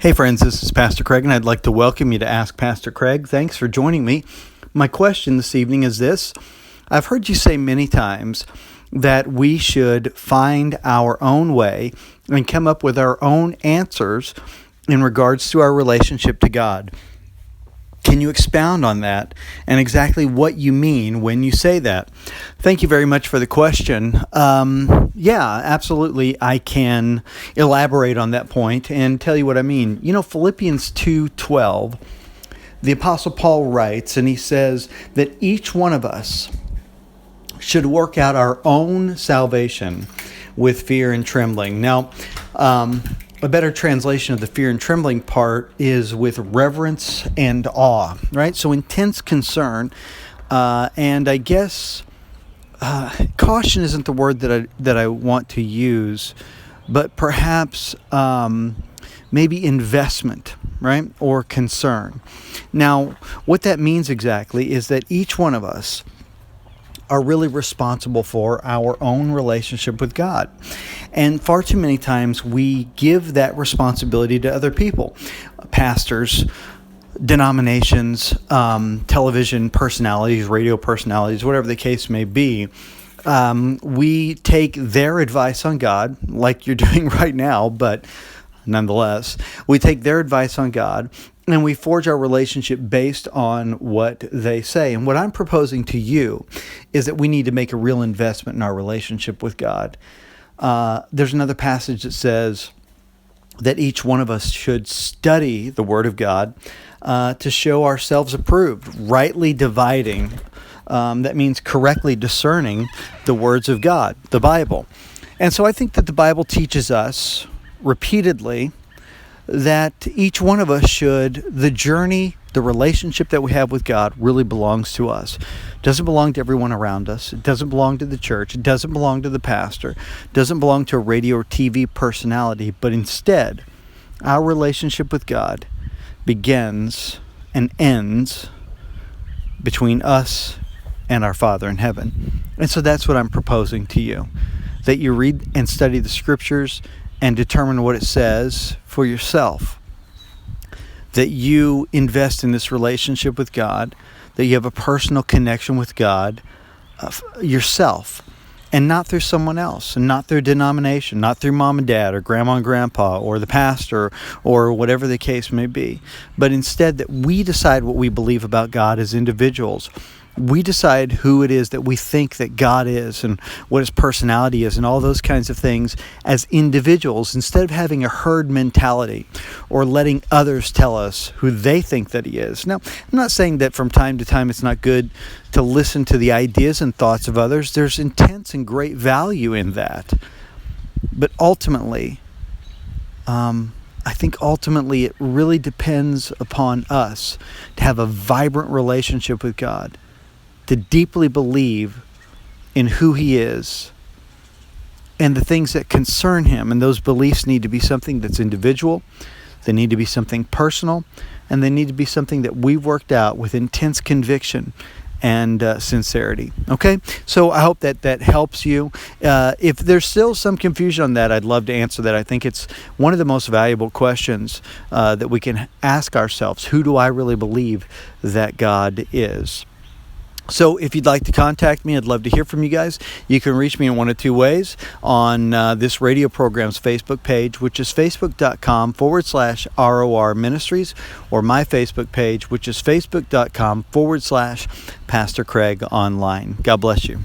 Hey friends, this is Pastor Craig, and I'd like to welcome you to Ask Pastor Craig. Thanks for joining me. My question this evening is this. I've heard you say many times that we should find our own way and come up with our own answers in regards to our relationship to God. Can you expound on that and exactly what you mean when you say that? Thank you very much for the question. Yeah, absolutely. I can elaborate on that point and tell you what I mean. You know, Philippians 2:12, the Apostle Paul writes, and he says that each one of us should work out our own salvation with fear and trembling. Now, a better translation of the fear and trembling part is with reverence and awe, right? So intense concern, and I guess caution isn't the word that I want to use, but perhaps maybe investment, right, or concern. Now, what that means exactly is that each one of us are really responsible for our own relationship with God. And far too many times we give that responsibility to other people, pastors, denominations, television personalities, radio personalities, whatever the case may be. We take their advice on God, like you're doing right now, but nonetheless, we take their advice on God and we forge our relationship based on what they say. And what I'm proposing to you is that we need to make a real investment in our relationship with God. There's another passage that says that each one of us should study the Word of God to show ourselves approved, rightly dividing. That means correctly discerning the words of God, the Bible. And so I think that the Bible teaches us repeatedly that each one of us the journey, the relationship that we have with God really belongs to us. It doesn't belong to everyone around us. It doesn't belong to the church. It doesn't belong to the pastor. It doesn't belong to a radio or TV personality. But instead, our relationship with God begins and ends between us and our Father in heaven. And so that's what I'm proposing to you, that you read and study the Scriptures and determine what it says for yourself, that you invest in this relationship with God, that you have a personal connection with God yourself, and not through someone else, and not through denomination, not through mom and dad or grandma and grandpa or the pastor or whatever the case may be, but instead that we decide what we believe about God as individuals. We decide who it is that we think that God is and what his personality is and all those kinds of things as individuals, instead of having a herd mentality or letting others tell us who they think that he is. Now, I'm not saying that from time to time it's not good to listen to the ideas and thoughts of others. There's intense and great value in that. But ultimately, I think it really depends upon us to have a vibrant relationship with God, to deeply believe in who he is and the things that concern him. And those beliefs need to be something that's individual. They need to be something personal. And they need to be something that we've worked out with intense conviction and sincerity. Okay? So I hope that helps you. If there's still some confusion on that, I'd love to answer that. I think it's one of the most valuable questions that we can ask ourselves. Who do I really believe that God is? So if you'd like to contact me, I'd love to hear from you guys. You can reach me in one of two ways on this radio program's Facebook page, which is facebook.com/ROR Ministries, or my Facebook page, which is facebook.com/Pastor Craig Online. God bless you.